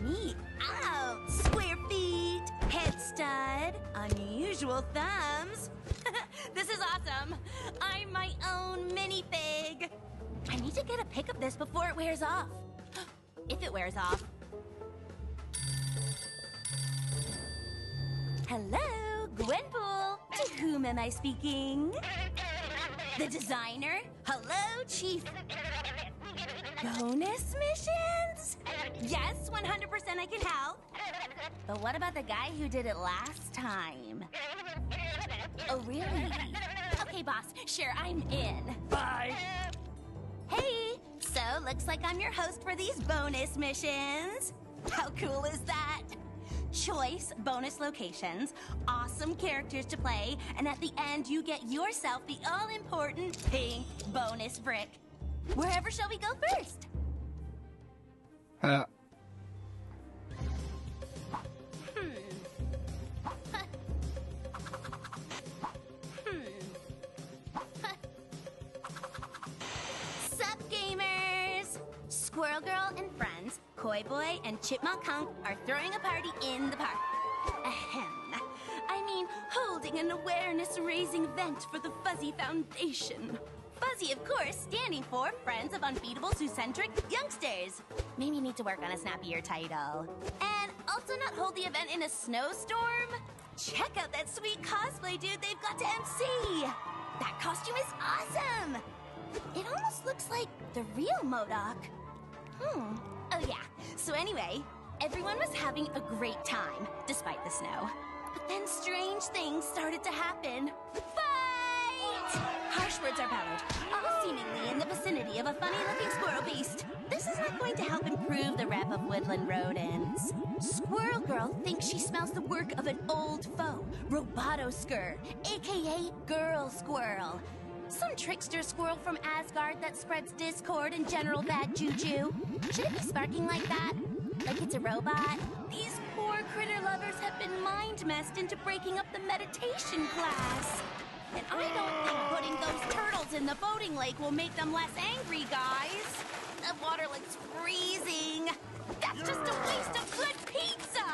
me out. Square feet, head stud, unusual thumbs. This is awesome. I'm my own minifig. I need to get a pic of this before it wears off. If it wears off. Hello, Gwenpool. To whom am I speaking? The designer? Hello, Chief. Bonus missions? Yes, 100% I can help. But what about the guy who did it last time? Oh, really? Okay, boss. Sure, I'm in. Bye. Hey, so looks like I'm your host for these bonus missions. How cool is that? Choice bonus locations, awesome characters to play, and at the end you get yourself the all-important pink bonus brick. Wherever shall we go first? Sup, gamers? Squirrel Girl and friends, Koi Boy and Chipmunk Hunk are throwing a party in the park. Ahem. I mean, holding an awareness-raising event for the Fuzzy Foundation. Fuzzy, of course, standing for Friends of Unbeatable Zoocentric Youngsters. Maybe need to work on a snappier title. And also not hold the event in a snowstorm. Check out that sweet cosplay dude they've got to MC. That costume is awesome. It almost looks like the real MODOK. Oh yeah, so anyway, everyone was having a great time, despite the snow. But then strange things started to happen. Fight! Harsh words are bellowed, all seemingly in the vicinity of a funny-looking squirrel beast. This is not going to help improve the rep of woodland rodents. Squirrel Girl thinks she smells the work of an old foe, Robotoskur, aka Girl Squirrel. Some trickster squirrel from Asgard that spreads discord and general bad juju. Should it be sparking like that? Like it's a robot? These poor critter lovers have been mind-messed into breaking up the meditation class. And I don't think putting those turtles in the voting lake will make them less angry, guys. The water looks freezing. That's just a waste of good pizza!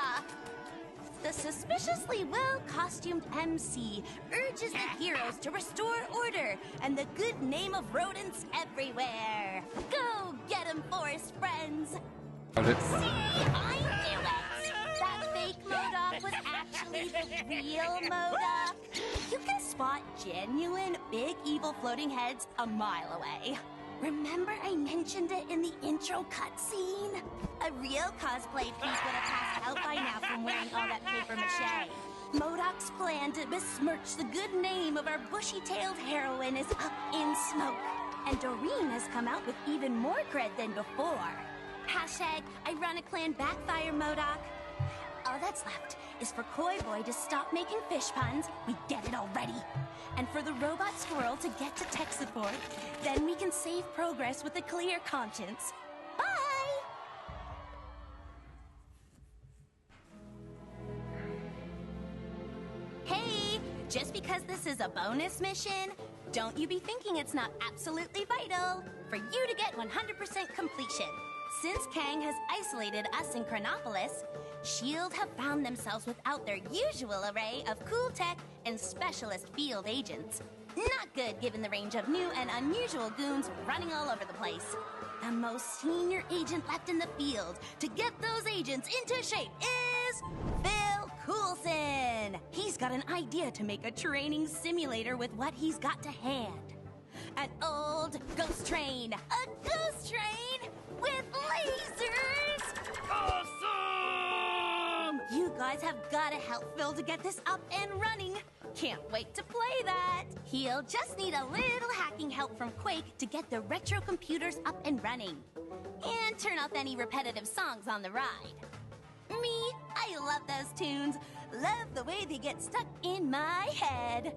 The suspiciously well-costumed MC urges the heroes to restore order and the good name of rodents everywhere. Go get 'em, forest friends! See, I knew it! That fake MODOK was actually the real MODOK. You can spot genuine, big, evil floating heads a mile away. Remember I mentioned it in the intro cutscene? A real cosplay piece would have passed out by now from wearing all that paper mache. MODOK's plan to besmirch the good name of our bushy-tailed heroine is up in smoke. And Doreen has come out with even more cred than before. Hashtag, I run a clan backfire, MODOK. All that's left is for Koi Boy to stop making fish puns. We get it already. And for the robot squirrel to get to tech support. Then we can save progress with a clear conscience. Bye! Hey, just because this is a bonus mission, don't you be thinking it's not absolutely vital for you to get 100% completion. Since Kang has isolated us in Chronopolis, S.H.I.E.L.D. have found themselves without their usual array of cool tech and specialist field agents. Not good given the range of new and unusual goons running all over the place. The most senior agent left in the field to get those agents into shape is Phil Coulson. He's got an idea to make a training simulator with what he's got to hand. An old ghost train. A ghost train with lasers! Awesome! You guys have got to help Phil to get this up and running. Can't wait to play that. He'll just need a little hacking help from Quake to get the retro computers up and running. And turn off any repetitive songs on the ride. Me, I love those tunes. Love the way they get stuck in my head.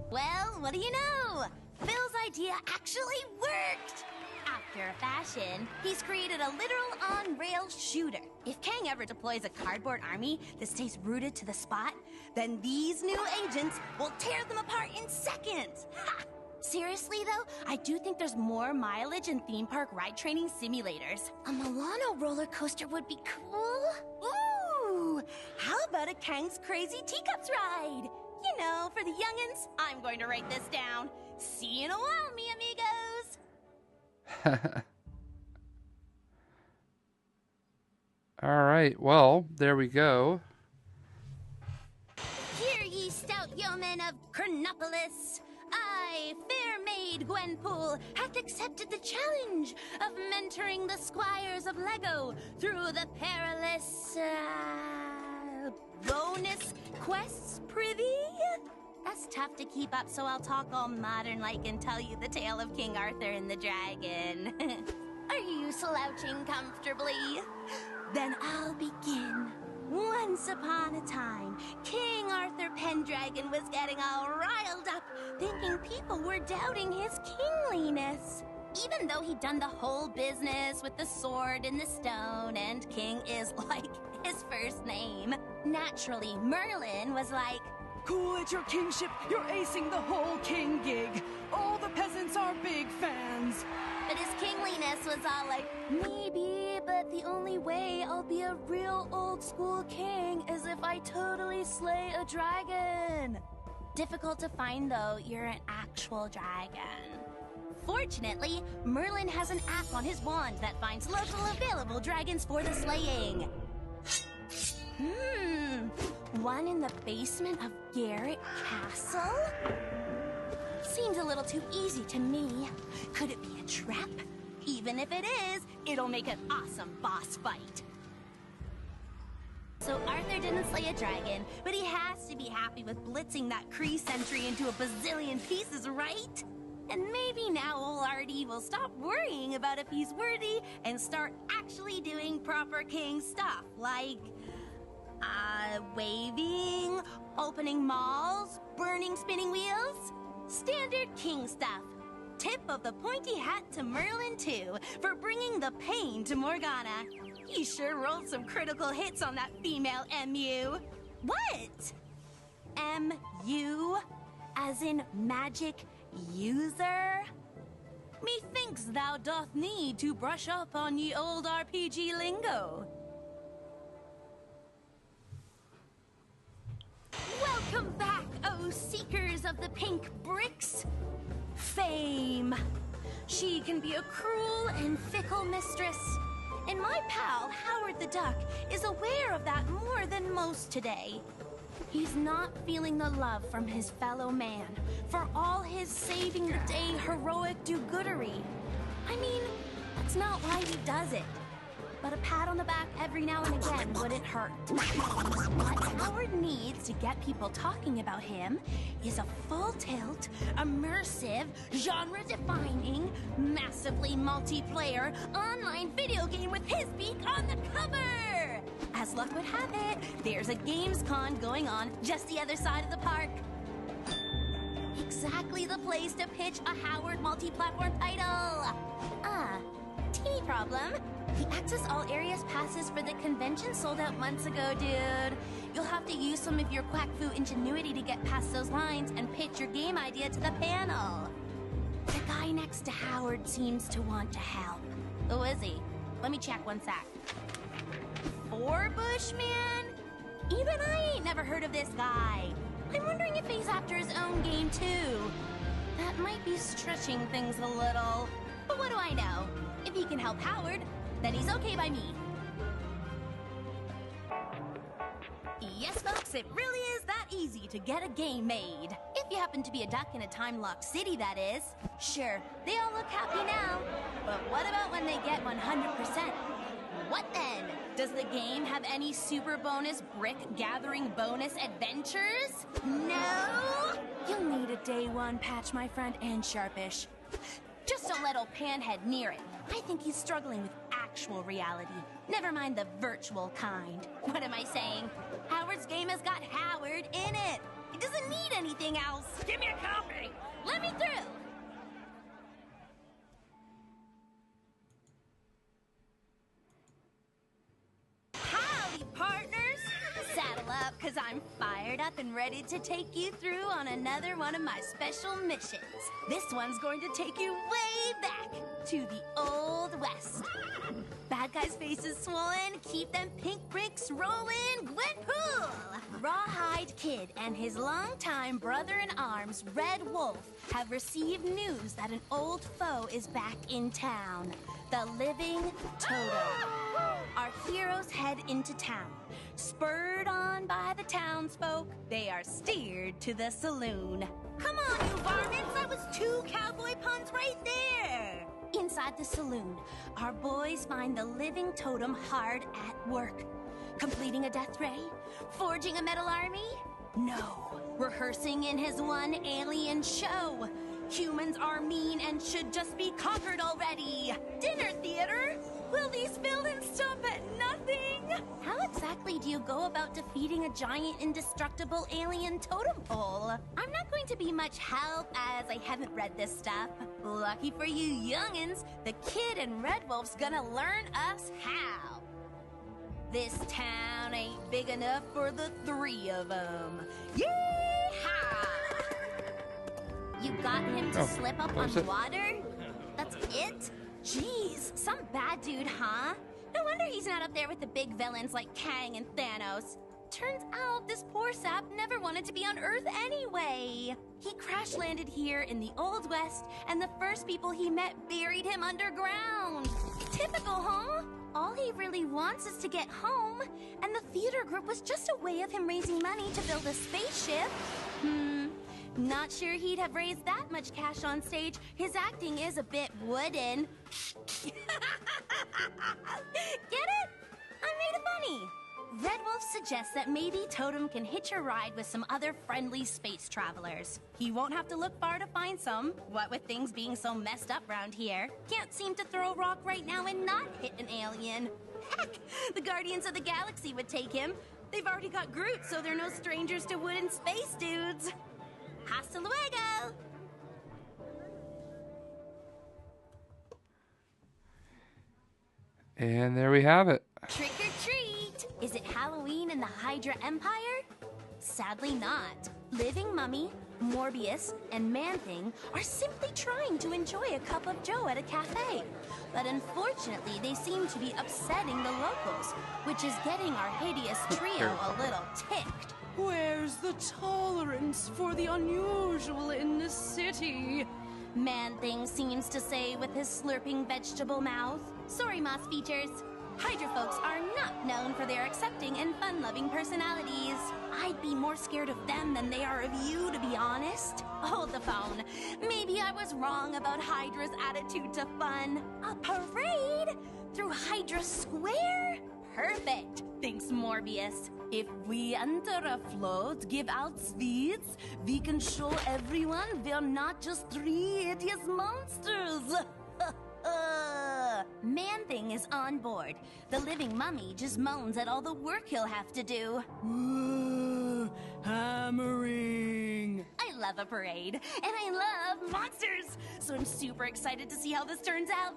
Well, what do you know? Phil's idea actually worked! After a fashion, he's created a literal on-rail shooter. If Kang ever deploys a cardboard army that stays rooted to the spot, then these new agents will tear them apart in seconds! Ha! Seriously, though, I do think there's more mileage in theme park ride training simulators. A Milano roller coaster would be cool. Ooh! How about a Kang's Crazy Teacups ride? You know, for the youngins, I'm going to write this down. See you in a while, mi amigos. All right, well, there we go. Hear ye, stout yeomen of Chronopolis. I, fair maid Gwenpool, hath accepted the challenge of mentoring the squires of Lego through the perilous, bonus quests, prithee? That's tough to keep up, so I'll talk all modern-like and tell you the tale of King Arthur and the dragon. Are you slouching comfortably? Then I'll begin. Once upon a time, King Arthur Pendragon was getting all riled up, thinking people were doubting his kingliness. Even though he'd done the whole business with the sword and the stone, and king is like his first name. Naturally, Merlin was like, Cool at your kingship, you're acing the whole king gig. All the peasants are big fans. but his kingliness was all like, maybe, but the only way I'll be a real old school king is if I totally slay a dragon. Difficult to find though, you're an actual dragon. Fortunately, Merlin has an app on his wand that finds local available dragons for the slaying. One in the basement of Garrett Castle? Seems a little too easy to me. Could it be a trap? Even if it is, it'll make an awesome boss fight. So Arthur didn't slay a dragon, but he has to be happy with blitzing that Kree sentry into a bazillion pieces, right? And maybe now old Artie will stop worrying about if he's worthy and start actually doing proper king stuff, like waving, opening malls, burning spinning wheels. Standard king stuff. Tip of the pointy hat to Merlin, too, for bringing the pain to Morgana. He sure rolled some critical hits on that female MU. What? MU? As in magic user? Methinks thou doth need to brush up on ye old RPG lingo. Welcome back, oh seekers of the pink bricks. Fame. She can be a cruel and fickle mistress. And my pal, Howard the Duck, is aware of that more than most today. He's not feeling the love from his fellow man for all his saving the day heroic do-goodery. I mean, that's not why he does it. But a pat on the back every now and again wouldn't hurt. What Howard needs to get people talking about him is a full-tilt, immersive, genre-defining, massively multiplayer, online video game with his beak on the cover! As luck would have it, there's a Gamescom going on just the other side of the park. Exactly the place to pitch a Howard multi-platform title! Teeny problem. The Access All Areas passes for the convention sold out months ago, dude. You'll have to use some of your quack fu ingenuity to get past those lines and pitch your game idea to the panel. The guy next to Howard seems to want to help. Who is he? Let me check one sec. Bushman? Even I ain't never heard of this guy. I'm wondering if he's after his own game, too. That might be stretching things a little. But what do I know? If he can help Howard, then he's okay by me. Yes, folks, it really is that easy to get a game made. If you happen to be a duck in a time-locked city, that is. Sure, they all look happy now. But what about when they get 100%? What then? Does the game have any super bonus brick-gathering bonus adventures? No? You'll need a day one patch, my friend, and sharpish. Just don't let old Panhead near it. I think he's struggling with actual reality. Never mind the virtual kind. What am I saying? Howard's game has got Howard in it. It doesn't need anything else. Give me a copy. Let me through. Howdy, partners. Saddle up, because I'm fired up and ready to take you through on another one of my special missions. This one's going to take you way back to the Old West. Bad guys' faces swollen, keep them pink bricks rolling, Gwenpool! Rawhide Kid and his longtime brother-in-arms, Red Wolf, have received news that an old foe is back in town. The Living Totem. Our heroes head into town. Spurred on by the townsfolk, they are steered to the saloon. Come on, you varmints! That was 2 cowboy puns right there! Inside the saloon, our boys find the Living Totem hard at work. Completing a death ray? Forging a metal army? No. Rehearsing in his one alien show. Humans are mean and should just be conquered already. Dinner theater? Will these villains stop at nothing? How exactly do you go about defeating a giant indestructible alien totem pole? I'm not going to be much help as I haven't read this stuff. Lucky for you youngins, the Kid and Red Wolf's gonna learn us how. This town ain't big enough for the 3 of them. Yeehaw! You got him to slip up on water? That's it? Jeez, some bad dude, huh? No wonder he's not up there with the big villains like Kang and Thanos. Turns out this poor sap never wanted to be on Earth anyway. He crash-landed here in the Old West, and the first people he met buried him underground. Typical, huh? All he really wants is to get home, and the theater group was just a way of him raising money to build a spaceship. Not sure he'd have raised that much cash on stage. His acting is a bit wooden. Get it? I made it funny. Red Wolf suggests that maybe Totem can hitch a ride with some other friendly space travelers. He won't have to look far to find some, what with things being so messed up around here. Can't seem to throw a rock right now and not hit an alien. Heck, the Guardians of the Galaxy would take him. They've already got Groot, so they're no strangers to wooden space dudes. Hasta luego! And there we have it. Trick or treat! Is it Halloween in the Hydra Empire? Sadly not. Living Mummy, Morbius, and Man-Thing are simply trying to enjoy a cup of joe at a cafe. But unfortunately, they seem to be upsetting the locals, which is getting our hideous trio a little ticked. Where's the tolerance for the unusual in this city? Man-Thing seems to say with his slurping vegetable mouth. Sorry, Moss Features. Hydra folks are not known for their accepting and fun-loving personalities. I'd be more scared of them than they are of you, to be honest. Hold the phone. Maybe I was wrong about Hydra's attitude to fun. A parade? Through Hydra Square? Perfect, thinks Morbius. If we enter a float, give out speeds, we can show everyone we're not just 3 hideous monsters. Man-Thing is on board. The Living Mummy just moans at all the work he'll have to do. Hammering. I love a parade, and I love monsters, so I'm super excited to see how this turns out.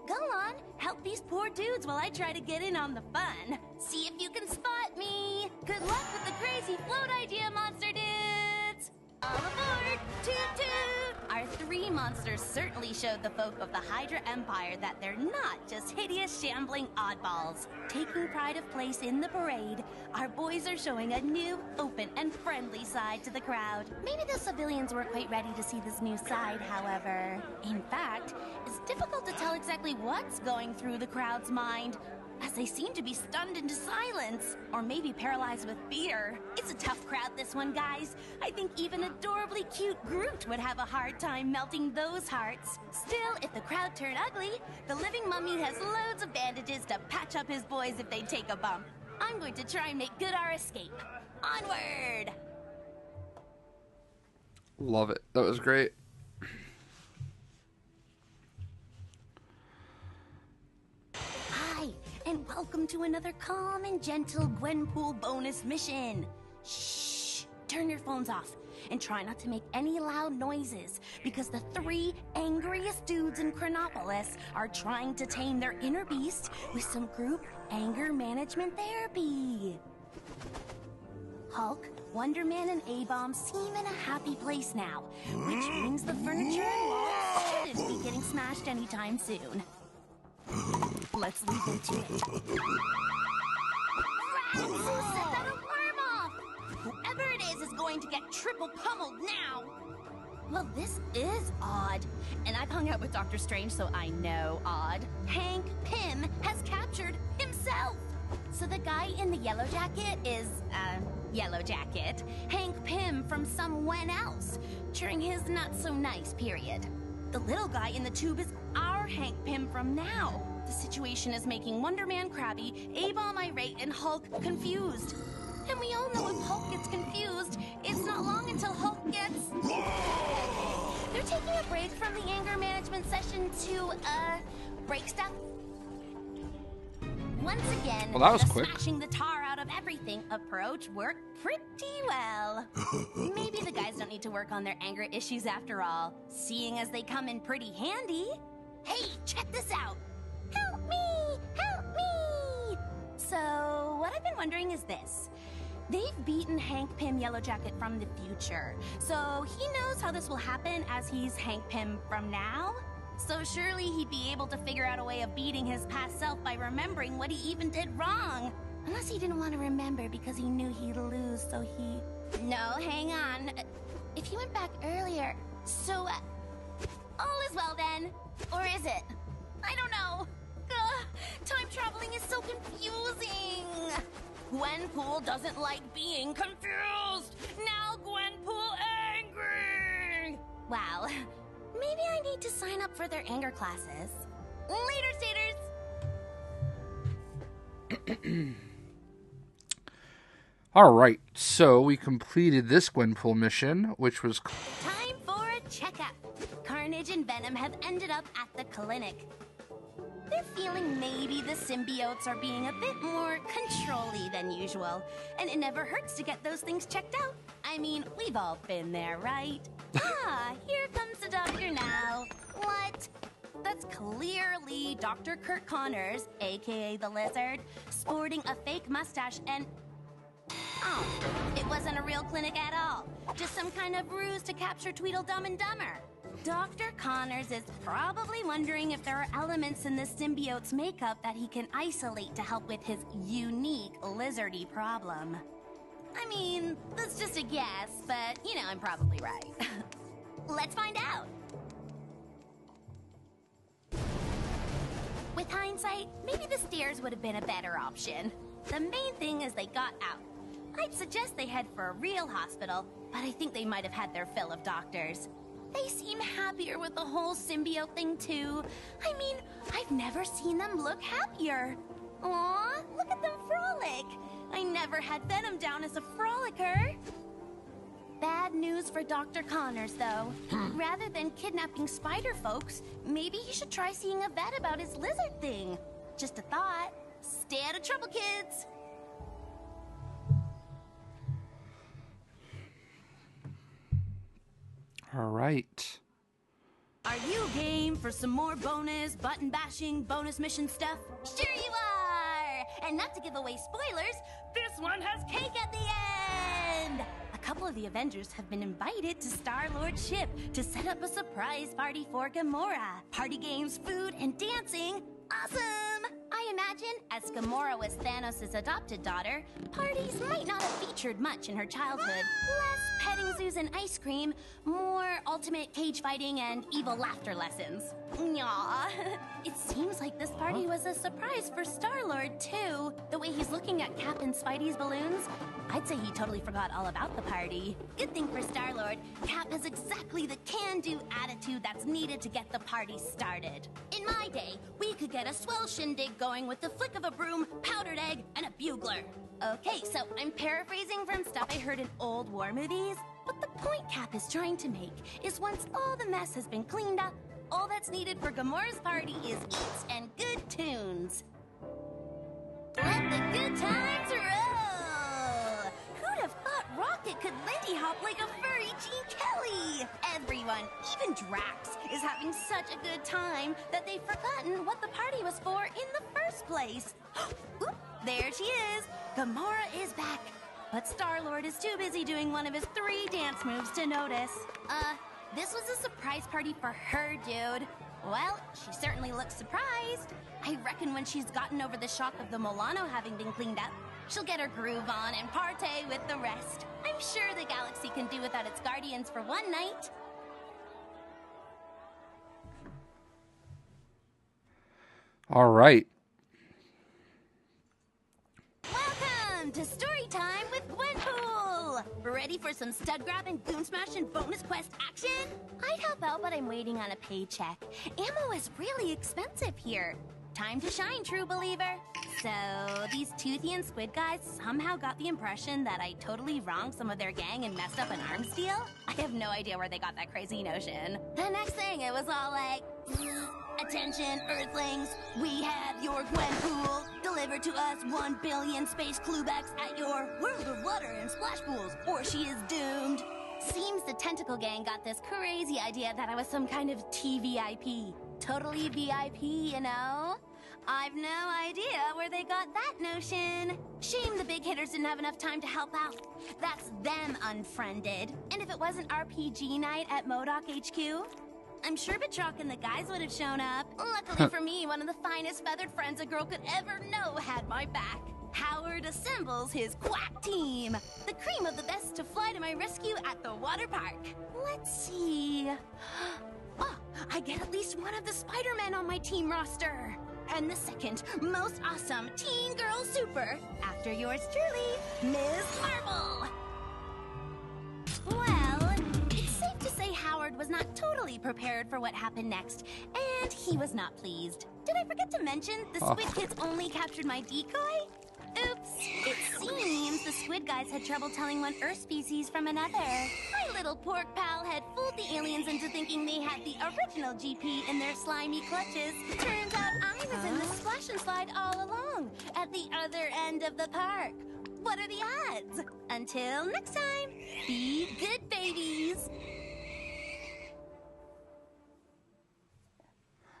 Go on, help these poor dudes while I try to get in on the fun. See if you can spot me. Good luck with the crazy float idea, monster dudes! All aboard! Toot toot! Our 3 monsters certainly showed the folk of the Hydra Empire that they're not just hideous, shambling oddballs. Taking pride of place in the parade, our boys are showing a new, open, and friendly side to the crowd. Maybe the civilians weren't quite ready to see this new side, however. In fact, it's difficult to tell exactly what's going through the crowd's mind, as they seem to be stunned into silence, or maybe paralyzed with fear. It's a tough crowd, this one, guys. I think even adorably cute Groot would have a hard time melting those hearts. Still, if the crowd turn ugly, the Living Mummy has loads of bandages to patch up his boys if they take a bump. I'm going to try and make good our escape. Onward! Love it. That was great. Hi, and welcome to another calm and gentle Gwenpool bonus mission. Shh! Turn your phones off and try not to make any loud noises, because the 3 angriest dudes in Chronopolis are trying to tame their inner beast with some group anger management therapy. Hulk, Wonder Man, and A-Bomb seem in a happy place now, which means the furniture and walls shouldn't be getting smashed anytime soon. Let's leave them to it. Rats! Who set that alarm off? Whoever it is going to get triple pummeled now. Well, this is odd. And I've hung out with Doctor Strange, so I know odd. Hank Pym has captured himself. So the guy in the yellow jacket is, Yellow Jacket. Hank Pym from someone else during his not-so-nice period. The little guy in the tube is our Hank Pym from now. The situation is making Wonder Man crabby, A-Bomb irate, and Hulk confused. And we all know if Hulk gets confused, it's not long until Hulk gets... They're taking a break from the anger management session to, break stuff. Once again, Well, that was the quick. smashing the tar out of everything approach worked pretty well. Maybe the guys don't need to work on their anger issues after all, seeing as they come in pretty handy. Hey, check this out! Help me! Help me! So, what I've been wondering is this. They've beaten Hank Pym Yellow Jacket from the future, so he knows how this will happen as he's Hank Pym from now. So surely he'd be able to figure out a way of beating his past self by remembering what he even did wrong. Unless he didn't want to remember because he knew he'd lose, so he... No, hang on. If he went back earlier, so... all is well then. Or is it? I don't know. Time traveling is so confusing. Gwenpool doesn't like being confused. Now Gwenpool angry. Wow. Maybe I need to sign up for their anger classes. Later, Staters! Alright, so we completed this Gwenpool mission, which was... Time for a checkup. Carnage and Venom have ended up at the clinic. They're feeling maybe the symbiotes are being a bit more control-y than usual. And it never hurts to get those things checked out. I mean, we've all been there, right? Ah, here comes the doctor now. What? That's clearly Dr. Kurt Connors, aka the Lizard, sporting a fake mustache and... Oh, it wasn't a real clinic at all. Just some kind of ruse to capture Tweedledum and Dumber. Dr. Connors is probably wondering if there are elements in the symbiote's makeup that he can isolate to help with his unique lizardy problem. I mean, that's just a guess, but, you know, I'm probably right. Let's find out. With hindsight, maybe the stairs would have been a better option. The main thing is they got out. I'd suggest they head for a real hospital, but I think they might have had their fill of doctors. They seem happier with the whole symbiote thing, too. I mean, I've never seen them look happier. Aw, look at them frolic. I never had Venom down as a frolicker. Bad news for Dr. Connors, though. Rather than kidnapping spider folks, maybe he should try seeing a vet about his lizard thing. Just a thought. Stay out of trouble, kids. Alright. Are you game for some more bonus, button-bashing, bonus mission stuff? Sure you are! And not to give away spoilers, this one has cake at the end! A couple of the Avengers have been invited to Star-Lord's ship to set up a surprise party for Gamora. Party games, food, and dancing. Awesome! I imagine, as Gamora was Thanos' adopted daughter, parties might not have featured much in her childhood. Less petting zoos and ice cream, more ultimate cage fighting and evil laughter lessons. Nyah. It seems like this party was a surprise for Star-Lord, too. The way he's looking at Cap and Spidey's balloons, I'd say he totally forgot all about the party. Good thing for Star-Lord, Cap has exactly the can-do attitude that's needed to get the party started. In my day, we could get a swell shindig going with the flick of a broom, powdered egg, and a bugler. Okay, so I'm paraphrasing from stuff I heard in old war movies, but the point Cap is trying to make is once all the mess has been cleaned up, all that's needed for Gamora's party is eats and good tunes. Let the good times roll! Who'd have thought Rocket could Lindy hop like a furry Gene Kelly? Everyone, even Drax, is having such a good time that they've forgotten what the party was for in the first place. Oop, there she is! Gamora is back. But Star-Lord is too busy doing one of his 3 dance moves to notice. This was a surprise party for her, dude. Well, she certainly looks surprised. I reckon when she's gotten over the shock of the Milano having been cleaned up, she'll get her groove on and partay with the rest. I'm sure the galaxy can do without its guardians for one night. All right. Welcome to Story Time with Gwenpool! Ready for some stud grab and goon smash and bonus quest action? I'd help out, but I'm waiting on a paycheck. Ammo is really expensive here. Time to shine, true believer. So, these Toothy and Squid guys somehow got the impression that I totally wronged some of their gang and messed up an arms deal? I have no idea where they got that crazy notion. The next thing, it was all like, attention, Earthlings, we have your Gwenpool. Deliver to us 1 billion space cluebacks at your World of Water and Splash Pools, or she is doomed. Seems the Tentacle Gang got this crazy idea that I was some kind of TVIP. Totally VIP, you know? I've no idea where they got that notion. Shame the big hitters didn't have enough time to help out. That's them unfriended. And if it wasn't RPG night at MODOK HQ, I'm sure Batroc and the guys would have shown up. Luckily for me, one of the finest feathered friends a girl could ever know had my back. Howard assembles his quack team. The cream of the best to fly to my rescue at the water park. Let's see. Oh, I get at least one of the Spider-Men on my team roster. And the second most awesome teen girl super, after yours truly, Ms. Marvel. Well, it's safe to say Howard was not totally prepared for what happened next, and he was not pleased. Did I forget to mention the Squid Kids only captured my decoy? Oops. It seems the Squid guys had trouble telling one Earth species from another. My little pork pal had fooled the aliens into thinking they had the original GP in their slimy clutches. Turns out I was in the splash and slide all along, at the other end of the park. What are the odds? Until next time, be good babies.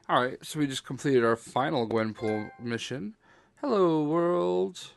All right, so we just completed our final Gwenpool mission. Hello, world.